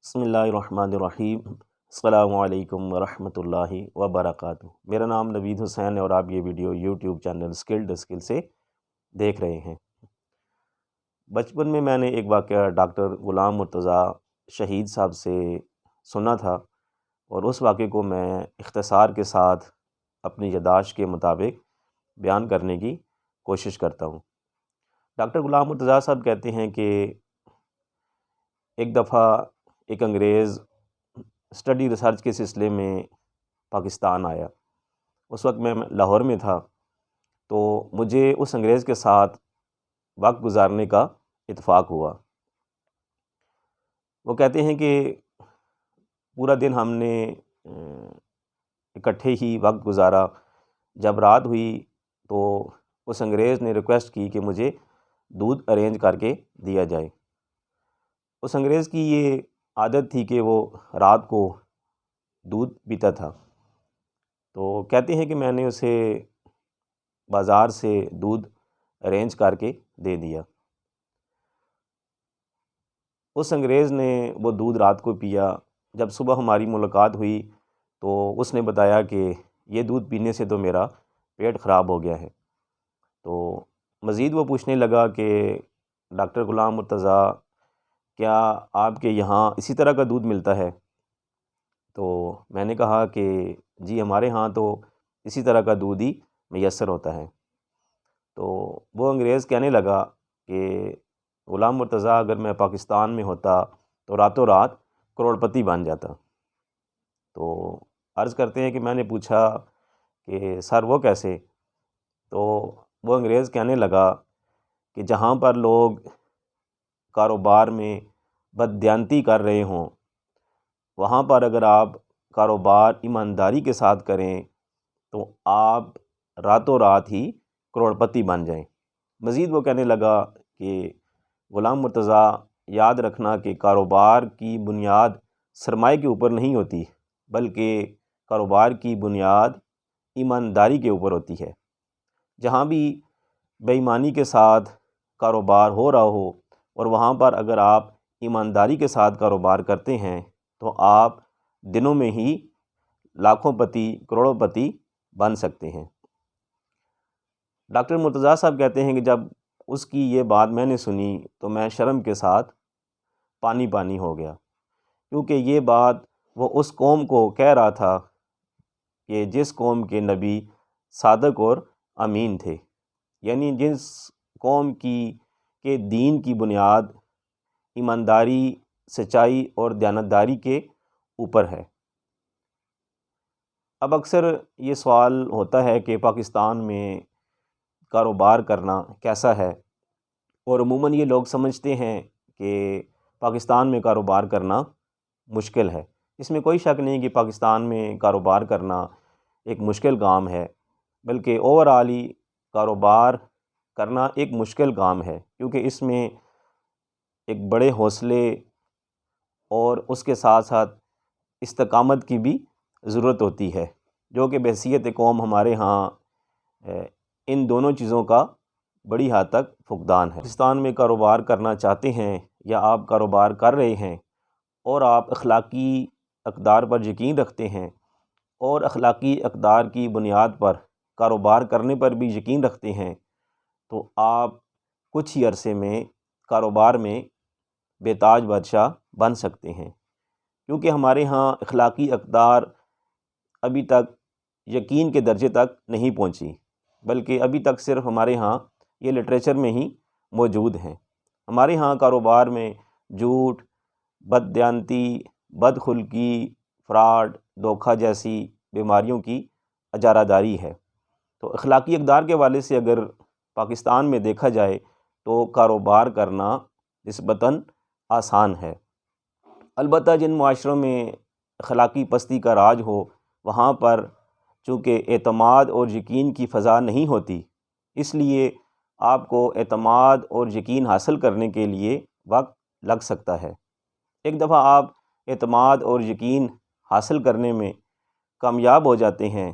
بسم اللہ الرحمن الرحیم۔ السلام علیکم ورحمۃ اللہ وبرکاتہ۔ میرا نام نوید حسین ہے اور آپ یہ ویڈیو یوٹیوب چینل اسکل سے دیکھ رہے ہیں۔ بچپن میں نے ایک واقعہ ڈاکٹر غلام مرتضیٰ شہید صاحب سے سنا تھا اور اس واقعے کو میں اختصار کے ساتھ اپنی یادداشت کے مطابق بیان کرنے کی کوشش کرتا ہوں۔ ڈاکٹر غلام مرتضیٰ صاحب کہتے ہیں کہ ایک دفعہ ایک انگریز اسٹڈی ریسرچ کے سلسلے میں پاکستان آیا۔ اس وقت میں لاہور میں تھا، تو مجھے اس انگریز کے ساتھ وقت گزارنے کا اتفاق ہوا۔ وہ کہتے ہیں کہ پورا دن ہم نے اکٹھے ہی وقت گزارا۔ جب رات ہوئی تو اس انگریز نے ریکویسٹ کی کہ مجھے دودھ ارینج کر کے دیا جائے۔ اس انگریز کی یہ عادت تھی کہ وہ رات کو دودھ پیتا تھا، تو کہتے ہیں کہ میں نے اسے بازار سے دودھ ارینج کر کے دے دیا۔ اس انگریز نے وہ دودھ رات کو پیا۔ جب صبح ہماری ملاقات ہوئی تو اس نے بتایا کہ یہ دودھ پینے سے تو میرا پیٹ خراب ہو گیا ہے۔ تو مزید وہ پوچھنے لگا کہ ڈاکٹر غلام مرتضیٰ، کیا آپ کے یہاں اسی طرح کا دودھ ملتا ہے؟ تو میں نے کہا کہ جی، ہمارے ہاں تو اسی طرح کا دودھ ہی میسر ہوتا ہے۔ تو وہ انگریز کہنے لگا کہ غلام مرتضیٰ، اگر میں پاکستان میں ہوتا تو راتوں رات کروڑ پتی بن جاتا۔ تو عرض کرتے ہیں کہ میں نے پوچھا کہ سر وہ کیسے؟ تو وہ انگریز کہنے لگا کہ جہاں پر لوگ کاروبار میں بددیانتی کر رہے ہوں، وہاں پر اگر آپ کاروبار ایمانداری کے ساتھ کریں تو آپ راتوں رات ہی کروڑ پتی بن جائیں۔ مزید وہ کہنے لگا کہ غلام مرتضیٰ، یاد رکھنا کہ کاروبار کی بنیاد سرمائے کے اوپر نہیں ہوتی، بلکہ کاروبار کی بنیاد ایمانداری کے اوپر ہوتی ہے۔ جہاں بھی بے ایمانی کے ساتھ کاروبار ہو رہا ہو اور وہاں پر اگر آپ ایمانداری کے ساتھ کاروبار کرتے ہیں تو آپ دنوں میں ہی لاکھوں پتی، کروڑوں پتی بن سکتے ہیں۔ ڈاکٹر مرتضیٰ صاحب کہتے ہیں کہ جب اس کی یہ بات میں نے سنی تو میں شرم کے ساتھ پانی پانی ہو گیا، کیونکہ یہ بات وہ اس قوم کو کہہ رہا تھا کہ جس قوم کے نبی صادق اور امین تھے، یعنی جس قوم کے دین کی بنیاد ایمانداری، سچائی اور دیانتداری کے اوپر ہے۔ اب اکثر یہ سوال ہوتا ہے کہ پاکستان میں کاروبار کرنا کیسا ہے، اور عموماً یہ لوگ سمجھتے ہیں کہ پاکستان میں کاروبار کرنا مشکل ہے۔ اس میں کوئی شک نہیں کہ پاکستان میں کاروبار کرنا ایک مشکل کام ہے، بلکہ اوورآل ہی کاروبار کرنا ایک مشکل کام ہے، کیونکہ اس میں ایک بڑے حوصلے اور اس کے ساتھ ساتھ استقامت کی بھی ضرورت ہوتی ہے، جو کہ بحیثیت قوم ہمارے ہاں ان دونوں چیزوں کا بڑی حد تک فقدان ہے۔ پاکستان میں کاروبار کرنا چاہتے ہیں یا آپ کاروبار کر رہے ہیں اور آپ اخلاقی اقدار پر یقین رکھتے ہیں اور اخلاقی اقدار کی بنیاد پر کاروبار کرنے پر بھی یقین رکھتے ہیں، تو آپ کچھ ہی عرصے میں کاروبار میں بے تاج بادشاہ بن سکتے ہیں، کیونکہ ہمارے ہاں اخلاقی اقدار ابھی تک یقین کے درجے تک نہیں پہنچی، بلکہ ابھی تک صرف ہمارے ہاں یہ لٹریچر میں ہی موجود ہیں۔ ہمارے ہاں کاروبار میں جھوٹ، بددیانتی، بدخلقی، فراڈ، دھوکہ جیسی بیماریوں کی اجارہ داری ہے۔ تو اخلاقی اقدار کے حوالے سے اگر پاکستان میں دیکھا جائے تو کاروبار کرنا نسبتاً آسان ہے۔ البتہ جن معاشروں میں اخلاقی پستی کا راج ہو، وہاں پر چونکہ اعتماد اور یقین کی فضا نہیں ہوتی، اس لیے آپ کو اعتماد اور یقین حاصل کرنے کے لیے وقت لگ سکتا ہے۔ ایک دفعہ آپ اعتماد اور یقین حاصل کرنے میں کامیاب ہو جاتے ہیں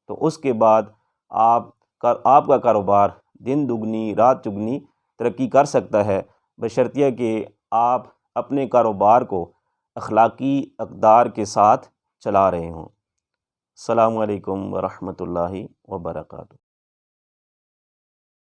تو اس کے بعد آپ کا کاروبار دن دگنی رات چگنی ترقی کر سکتا ہے، بشرطیہ کہ آپ اپنے کاروبار کو اخلاقی اقدار کے ساتھ چلا رہے ہوں۔ السلام علیکم ورحمۃ اللہ وبرکاتہ۔